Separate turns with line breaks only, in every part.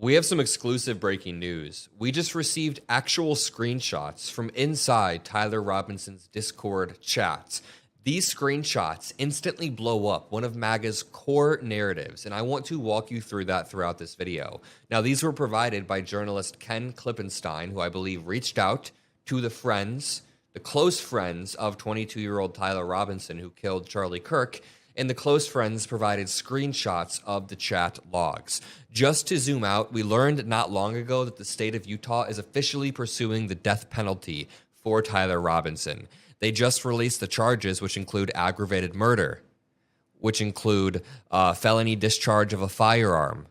We have some exclusive breaking news. We just received actual screenshots from inside Tyler Robinson's Discord chats. These screenshots instantly blow up one of MAGA's core narratives, and I want to walk you through that throughout this video. Now, these were provided by journalist Ken Klippenstein, who I believe reached out to the close friends of 22-year-old Tyler Robinson, who killed Charlie Kirk, and the close friends provided screenshots of the chat logs. Just to zoom out, we learned not long ago that the state of Utah is officially pursuing the death penalty for Tyler Robinson. They just released the charges, which include aggravated murder, which include felony discharge of a firearm,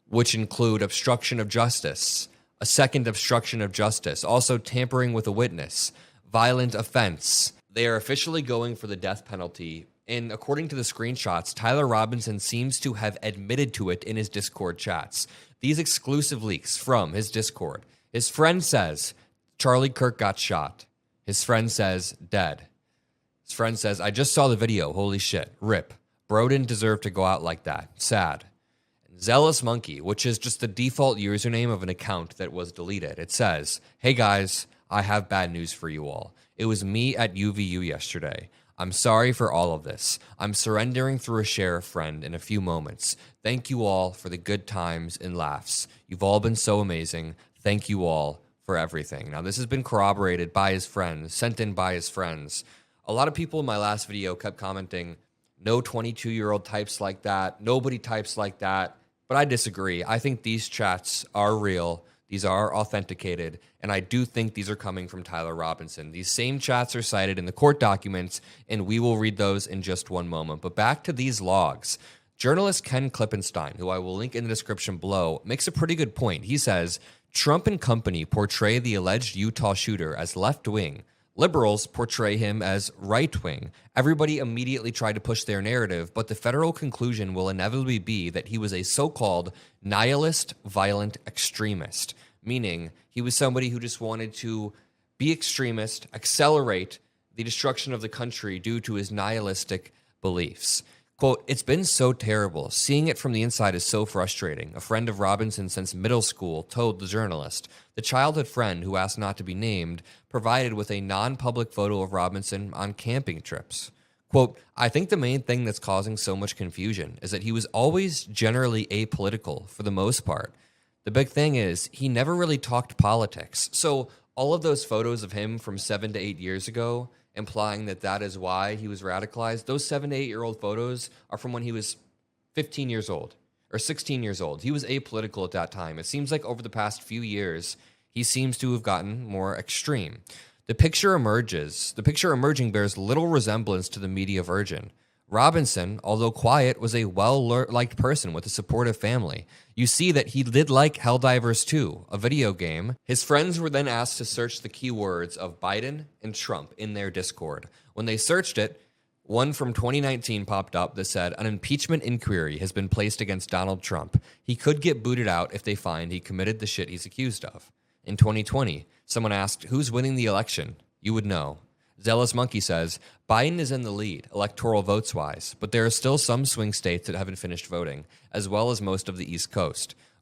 which include obstruction of justice, a second obstruction of justice, also tampering with a witness, violent offense. They are officially going for the death penalty. And according to the screenshots, Tyler Robinson seems to have admitted to it in his Discord chats. These exclusive leaks from his Discord. His friend says, Charlie Kirk got shot. His friend says, dead. His friend says, I just saw the video. Holy shit. Rip. Bro didn't deserve to go out like that. Sad. Zealous Monkey, which is just the default username of an account that was deleted. It says, hey guys, I have bad news for you all. It was me at UVU yesterday. I'm sorry for all of this. I'm surrendering through a sheriff friend in a few moments. Thank you all for the good times and laughs. You've all been so amazing. Thank you all for everything. Now, this has been corroborated by his friends, sent in by his friends. A lot of people in my last video kept commenting, no 22-year-old types like that. Nobody types like that. But I disagree. I think these chats are real. These are authenticated, and I do think these are coming from Tyler Robinson. These same chats are cited in the court documents, and we will read those in just one moment. But back to these logs. Journalist Ken Klippenstein, who I will link in the description below, makes a pretty good point. He says, Trump and company portray the alleged Utah shooter as left-wing. Liberals portray him as right-wing. Everybody immediately tried to push their narrative, but the federal conclusion will inevitably be that he was a so-called nihilist, violent extremist, meaning he was somebody who just wanted to be extremist, accelerate the destruction of the country due to his nihilistic beliefs. Quote, it's been so terrible. Seeing it from the inside is so frustrating. A friend of Robinson since middle school told the journalist. The childhood friend, who asked not to be named, provided with a non-public photo of Robinson on camping trips. Quote, I think the main thing that's causing so much confusion is that he was always generally apolitical for the most part. The big thing is he never really talked politics. So all of those photos of him from 7 to 8 years ago, implying that that is why he was radicalized, those 7 to 8-year-old photos are from when he was 15 years old or 16 years old. He was apolitical at that time. It seems like over the past few years, he seems to have gotten more extreme. The picture emerging bears little resemblance to the media version. Robinson, although quiet, was a well-liked person with a supportive family. You see that he did like Helldivers 2, a video game. His friends were then asked to search the keywords of Biden and Trump in their Discord. When they searched it, one from 2019 popped up that said, an impeachment inquiry has been placed against Donald Trump. He could get booted out if they find he committed the shit he's accused of. In 2020, someone asked, who's winning the election? You would know. Zealous Monkey says, Biden is in the lead, electoral votes-wise, but there are still some swing states that haven't finished voting, as well as most of the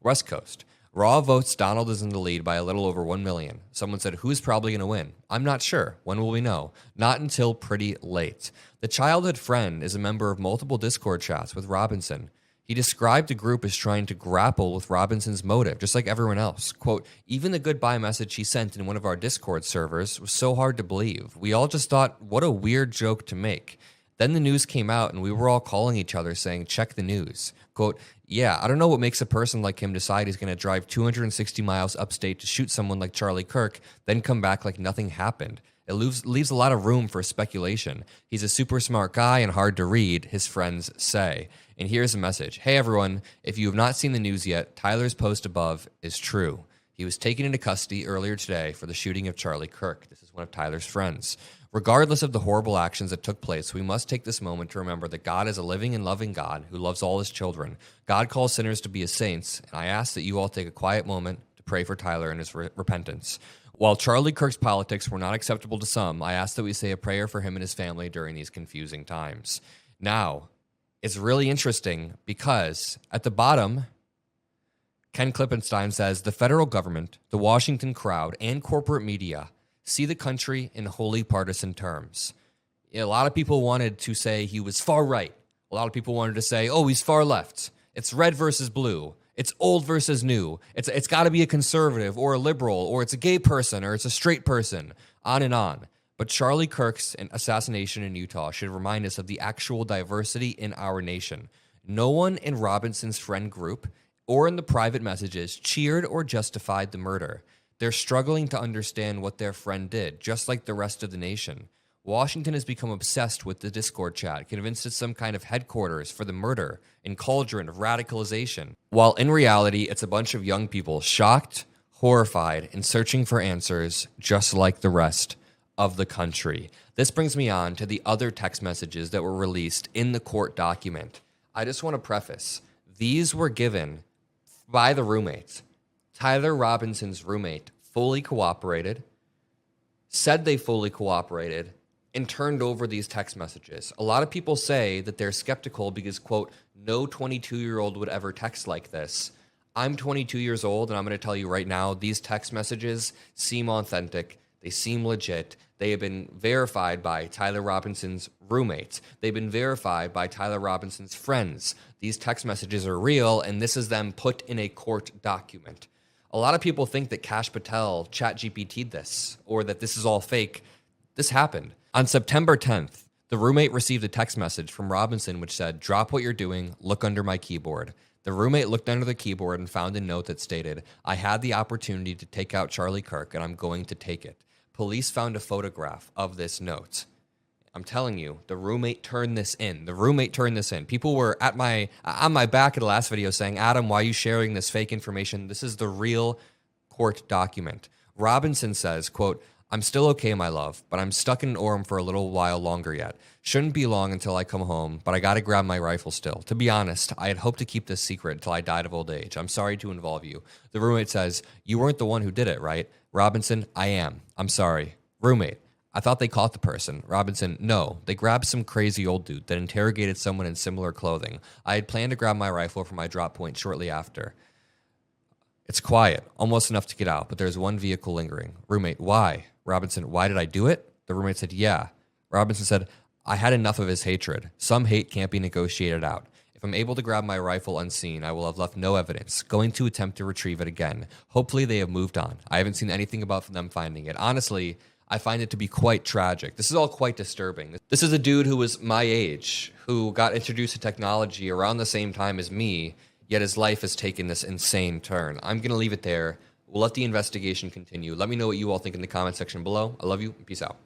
West Coast. Raw votes, Donald is in the lead by a little over 1 million. Someone said, who's probably going to win? I'm not sure. When will we know? Not until pretty late. The childhood friend is a member of multiple Discord chats with Robinson. He described the group as trying to grapple with Robinson's motive, just like everyone else. Quote, even the goodbye message he sent in one of our Discord servers was so hard to believe. We all just thought, what a weird joke to make. Then the news came out and we were all calling each other saying, check the news. Quote, yeah, I don't know what makes a person like him decide he's going to drive 260 miles upstate to shoot someone like Charlie Kirk, then come back like nothing happened. It leaves a lot of room for speculation. He's a super smart guy and hard to read, his friends say. And here's a message. Hey, everyone, if you have not seen the news yet, Tyler's post above is true. He was taken into custody earlier today for the shooting of Charlie Kirk. This is one of Tyler's friends. Regardless of the horrible actions that took place, we must take this moment to remember that God is a living and loving God who loves all his children. God calls sinners to be his saints, and I ask that you all take a quiet moment to pray for Tyler and his repentance. While Charlie Kirk's politics were not acceptable to some, I ask that we say a prayer for him and his family during these confusing times. Now, it's really interesting because at the bottom, Ken Klippenstein says the federal government, the Washington crowd, and corporate media see the country in wholly partisan terms. A lot of people wanted to say he was far right. A lot of people wanted to say, oh, he's far left. It's red versus blue. It's old versus new. It's got to be a conservative or a liberal, or it's a gay person, or it's a straight person, on and on. But Charlie Kirk's assassination in Utah should remind us of the actual diversity in our nation. No one in Robinson's friend group or in the private messages cheered or justified the murder. They're struggling to understand what their friend did, just like the rest of the nation. Washington has become obsessed with the Discord chat, convinced it's some kind of headquarters for the murder and cauldron of radicalization, while in reality, it's a bunch of young people shocked, horrified, and searching for answers, just like the rest of the country. This brings me on to the other text messages that were released in the court document. I just want to preface, these were given by the roommates. Tyler Robinson's roommate fully cooperated, said they fully cooperated, and turned over these text messages. A lot of people say that they're skeptical because, quote, no 22-year-old would ever text like this. I'm 22 years old, and I'm going to tell you right now, these text messages seem authentic. They seem legit. They have been verified by Tyler Robinson's roommates. They've been verified by Tyler Robinson's friends. These text messages are real, and this is them put in a court document. A lot of people think that Kash Patel ChatGPT'd this, or that this is all fake. This happened. On September 10th, the roommate received a text message from Robinson which said, drop what you're doing, look under my keyboard. The roommate looked under the keyboard and found a note that stated, I had the opportunity to take out Charlie Kirk, and I'm going to take it. Police found a photograph of this note. I'm telling you, the roommate turned this in. The roommate turned this in. People were on my back in the last video saying, Adam, why are you sharing this fake information? This is the real court document. Robinson says, quote, I'm still okay, my love, but I'm stuck in Orem for a little while longer yet. Shouldn't be long until I come home, but I gotta grab my rifle still. To be honest, I had hoped to keep this secret until I died of old age. I'm sorry to involve you. The roommate says, you weren't the one who did it, right? Robinson, I am. I'm sorry. Roommate, I thought they caught the person. Robinson, no. They grabbed some crazy old dude that interrogated someone in similar clothing. I had planned to grab my rifle from my drop point shortly after. It's quiet, almost enough to get out, but there's one vehicle lingering. Roommate, why? Robinson, why did I do it? The roommate said, yeah. Robinson said, I had enough of his hatred. Some hate can't be negotiated out. If I'm able to grab my rifle unseen, I will have left no evidence. Going to attempt to retrieve it again. Hopefully they have moved on. I haven't seen anything about them finding it. Honestly, I find it to be quite tragic. This is all quite disturbing. This is a dude who was my age, who got introduced to technology around the same time as me, yet his life has taken this insane turn. I'm going to leave it there. We'll let the investigation continue. Let me know what you all think in the comment section below. I love you, and peace out.